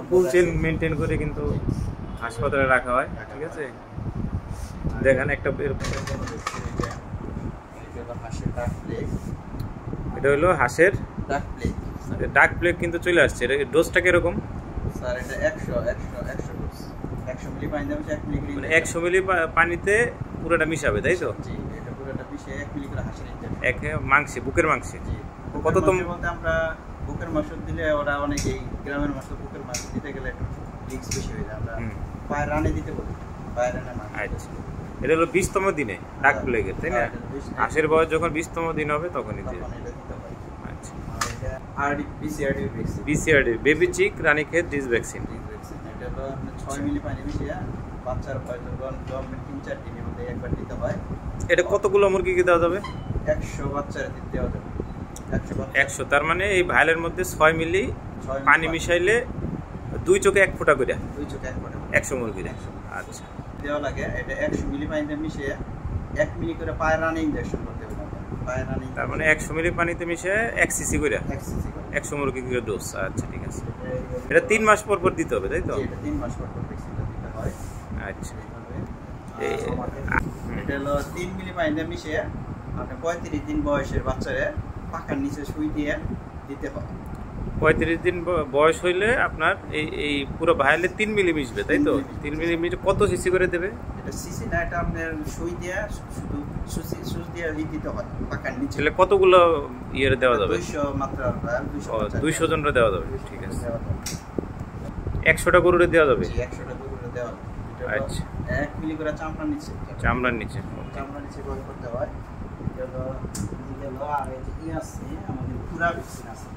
ফুল chain maintain করে কিন্তু হাসপাতালে রাখা হয়, ঠিক আছে। দেখেন একটা এটা হলো হাঁসের ডাক প্লেগ কিন্তু চলে আসছে। ডোজটা কিরকম স্যার? এটা 100 ডোজ, 100 মিলি পানি দেবে, 1 মিলি করে, 100 মিলি পানিতে পুরোটা মিশাবে, তাই তো? জি, এটা পুরোটা মিশিয়ে 1 মিলি করে হাঁসের ইনজেকশন এক মাংসে, বুকের মাংসে। জি, কত বলতে আমরা বুকের মাংস দিলে ওরা অনেকেই গ্রামের মাংস বুকের মাংস দিতে গেলে একটু রিস্ক বেশি হয়ে যায়, আমরা পায়ের রানে দিতে বলি, পায়ের রানে মাংস। আচ্ছা, এটা হলো 20তম দিনে ডাক প্লেগের, তাই না? হাঁসের বয়স যখন 20তম দিন হবে তখনই দিতে হবে। আচ্ছা, বিসিআরডি বেবি চিক রানীক্ষেত ডিস ভ্যাকসিন। এটা হলো 6 মিলি পানি মিশিয়ে বাচ্চার বয়স যখন 3-4 দিনের মধ্যে একবার দিতে হয়। এটা কতগুলো মুরগিকে দেওয়া যাবে? 100 বাচ্চার দেওয়া যাবে। 100, তার মানে এই ভাইলের মধ্যে 6 মিলি পানি মিশাইলে 2 চোখে 1 ফোঁটা করে, 2 চোখে 1 ফোঁটা 100 মুরগির। আচ্ছা, দেওয়া লাগে। এটা 100 মিলি পানিতে মিশিয়ে 1 মিলি করে পায়ের রানে ইনজেকশন করতে হবে। পায়ের রানে, তার মানে 100 মিলি পানিতে মিশিয়ে 1 সিসি করে 100 মুরগিকে ডোজ। আচ্ছা, ঠিক আছে। এটা 3 মাস পর পর দিতে হবে, তাই তো? এটা 3 মাস পর পর ভ্যাকসিনটা দিতে হয়। আচ্ছা, এটা হলো 3 মিলি পানিতে মিশিয়ে আপনি 35 দিন বয়সের বাচ্চারে পাখার নিচে শুই দিয়ে দিতে হয়। 35 দিন বয়স হইলে আপনার এই পুরো ভাইলে 3 মিলি মিশবে, তাই তো? 3 মিলি মিশে কত সিসি করে দেবে? এটা সিসি না, এটা আপনার সুই দিয়ে শুধু সুই দিয়ে দিতে হয় পাখার নিচে। তাহলে কতগুলো ইয়ের দেওয়া যাবে? 200 মাত্রা, 200 জনের দেওয়া যাবে, ঠিক আছে। 100টা গরুরে দেওয়া যাবে? জি, 100টা গরুরে দেওয়া যাবে। আচ্ছা, 1 মিলি করে চামড়ার নিচে বয়স করতে হয়। এটা হলো আর এই আছে আমাদের পুরা ভ্যাকসিন আছে।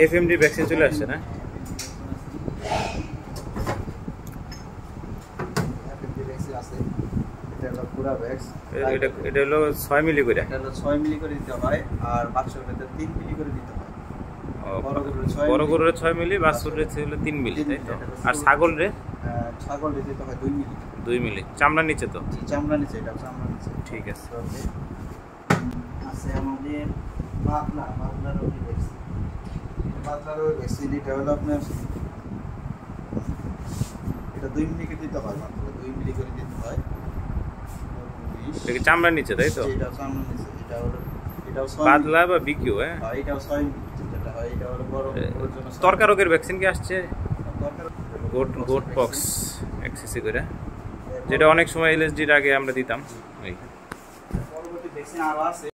এফএমডি ভ্যাকসিন চলে আসছে না? এটা হলো 6 মিলি করে। এটা হলো 6 মিলি করে দিতে হয়, আর বাচ্চার ক্ষেত্রে 3 মিলি করে দিতে হয়। বড় গরুরে 6 মিলি, বাছুরের হলো 3 মিলি, তাই তো? আর ছাগল দিতে হয় 2 মিলি। চামড়ার নিচে তো? জি, চামড়ার নিচে, এটা চামড়ার নিচে। ঠিক আছে। আছে আমাদের পাতলা রোগী ভ্যাকসিন। পাতলা রোগী ভ্যাকসিন এটা হলো আপনার, এটা 2 মিলি করে দিতে হয়, মাত্র 2 মিলি করে দিতে হয়। এটা চামড়ার নিচে, তাই তো? এটা চামড়ার নিচে। এটাও পাতলা বা বিকিউ, হ্যাঁ, এটাও 6 মিলি যেটা হয়। এটা হলো বড় জন্য। তরকা রোগের ভ্যাকসিন কি আসছে? গোট পক্স 1 সিসি করে, যেটা অনেক সময় এলএসডির আগে আমরা দিতাম। পরবর্তী ভ্যাকসিন আরো আছে।